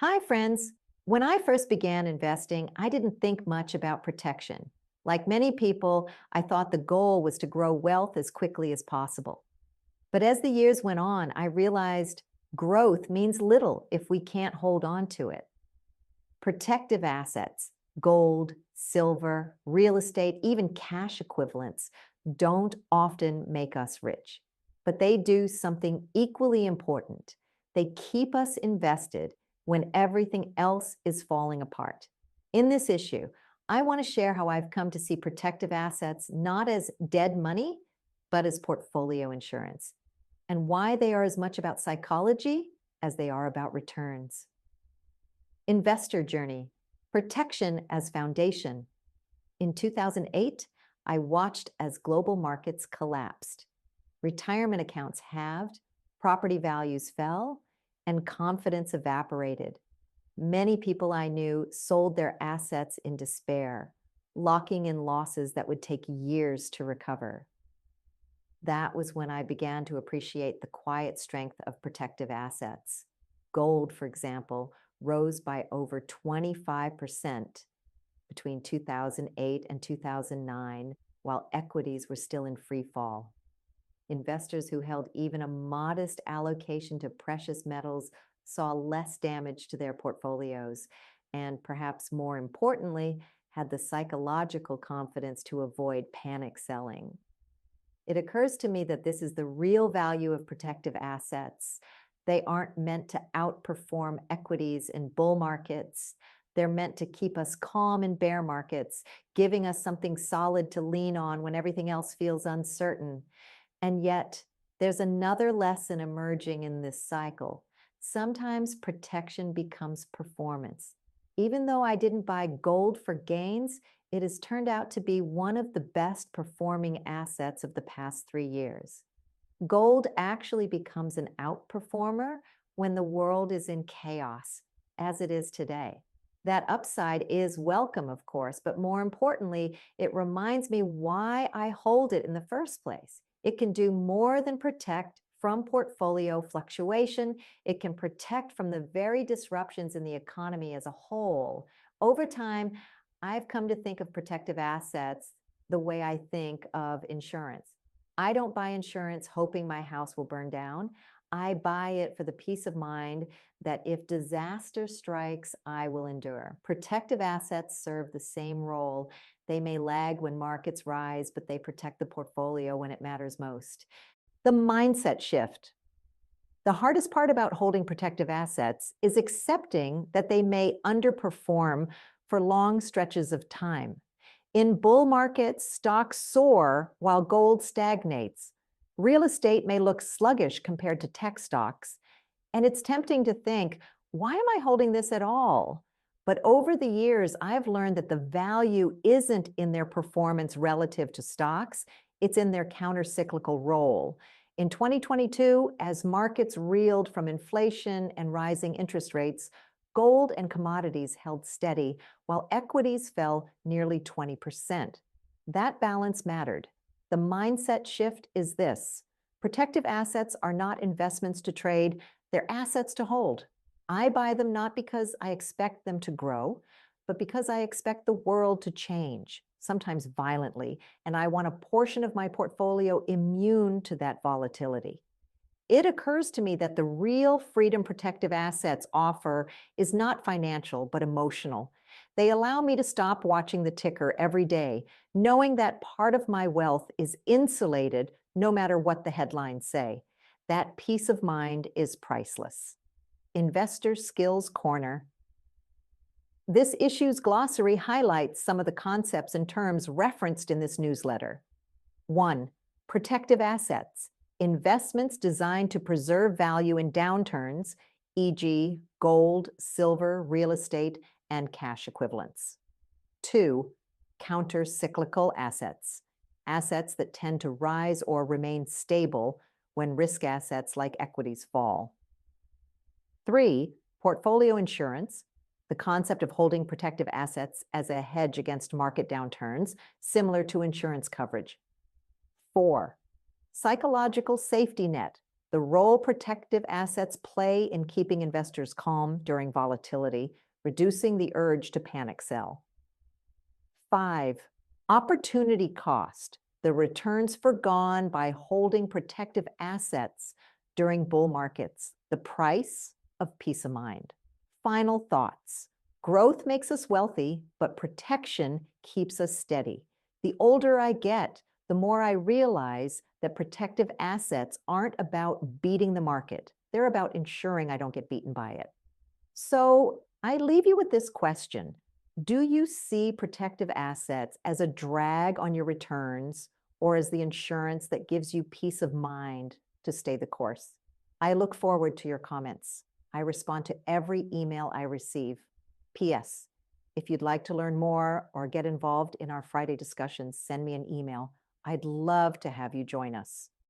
Hi, friends. When I first began investing, I didn't think much about protection. Like many people, I thought the goal was to grow wealth as quickly as possible. But as the years went on, I realized growth means little if we can't hold on to it. Protective assets, gold, silver, real estate, even cash equivalents, don't often make us rich. But they do something equally important. They keep us invested when everything else is falling apart. In this issue, I want to share how I've come to see protective assets not as dead money, but as portfolio insurance, and why they are as much about psychology as they are about returns. Investor journey, protection as foundation. In 2008, I watched as global markets collapsed. Retirement accounts halved, property values fell, and confidence evaporated. Many people I knew sold their assets in despair, locking in losses that would take years to recover. That was when I began to appreciate the quiet strength of protective assets. Gold, for example, rose by over 25% between 2008 and 2009, while equities were still in free fall. Investors who held even a modest allocation to precious metals saw less damage to their portfolios, and perhaps more importantly, had the psychological confidence to avoid panic selling. It occurs to me that this is the real value of protective assets. They aren't meant to outperform equities in bull markets. They're meant to keep us calm in bear markets, giving us something solid to lean on when everything else feels uncertain. And yet, there's another lesson emerging in this cycle. Sometimes protection becomes performance. Even though I didn't buy gold for gains, it has turned out to be one of the best performing assets of the past 3 years. Gold actually becomes an outperformer when the world is in chaos, as it is today. That upside is welcome, of course, but more importantly, it reminds me why I hold it in the first place. It can do more than protect from portfolio fluctuation. It can protect from the very disruptions in the economy as a whole. Over time, I've come to think of protective assets the way I think of insurance. I don't buy insurance hoping my house will burn down. I buy it for the peace of mind that if disaster strikes, I will endure. Protective assets serve the same role. They may lag when markets rise, but they protect the portfolio when it matters most. The mindset shift. The hardest part about holding protective assets is accepting that they may underperform for long stretches of time. In bull markets, stocks soar while gold stagnates. Real estate may look sluggish compared to tech stocks, and it's tempting to think, why am I holding this at all? But over the years, I've learned that the value isn't in their performance relative to stocks, it's in their countercyclical role. In 2022, as markets reeled from inflation and rising interest rates, gold and commodities held steady, while equities fell nearly 20%. That balance mattered. The mindset shift is this: protective assets are not investments to trade, they're assets to hold. I buy them not because I expect them to grow, but because I expect the world to change, sometimes violently, and I want a portion of my portfolio immune to that volatility. It occurs to me that the real freedom protective assets offer is not financial, but emotional. They allow me to stop watching the ticker every day, knowing that part of my wealth is insulated no matter what the headlines say. That peace of mind is priceless. Investor Skills Corner. This issue's glossary highlights some of the concepts and terms referenced in this newsletter. 1. Protective assets. Investments designed to preserve value in downturns, e.g., gold, silver, real estate, and cash equivalents. 2. Counter-cyclical assets. Assets that tend to rise or remain stable when risk assets like equities fall. 3. Portfolio insurance. The concept of holding protective assets as a hedge against market downturns, similar to insurance coverage. 4. Psychological safety net. the role protective assets play in keeping investors calm during volatility, reducing the urge to panic sell. 5, opportunity cost, the returns forgone by holding protective assets during bull markets, the price of peace of mind. Final thoughts. Growth makes us wealthy, but protection keeps us steady. The older I get, the more I realize that protective assets aren't about beating the market. They're about ensuring I don't get beaten by it. So I leave you with this question. Do you see protective assets as a drag on your returns or as the insurance that gives you peace of mind to stay the course? I look forward to your comments. I respond to every email I receive. P.S. If you'd like to learn more or get involved in our Friday discussions, send me an email. I'd love to have you join us.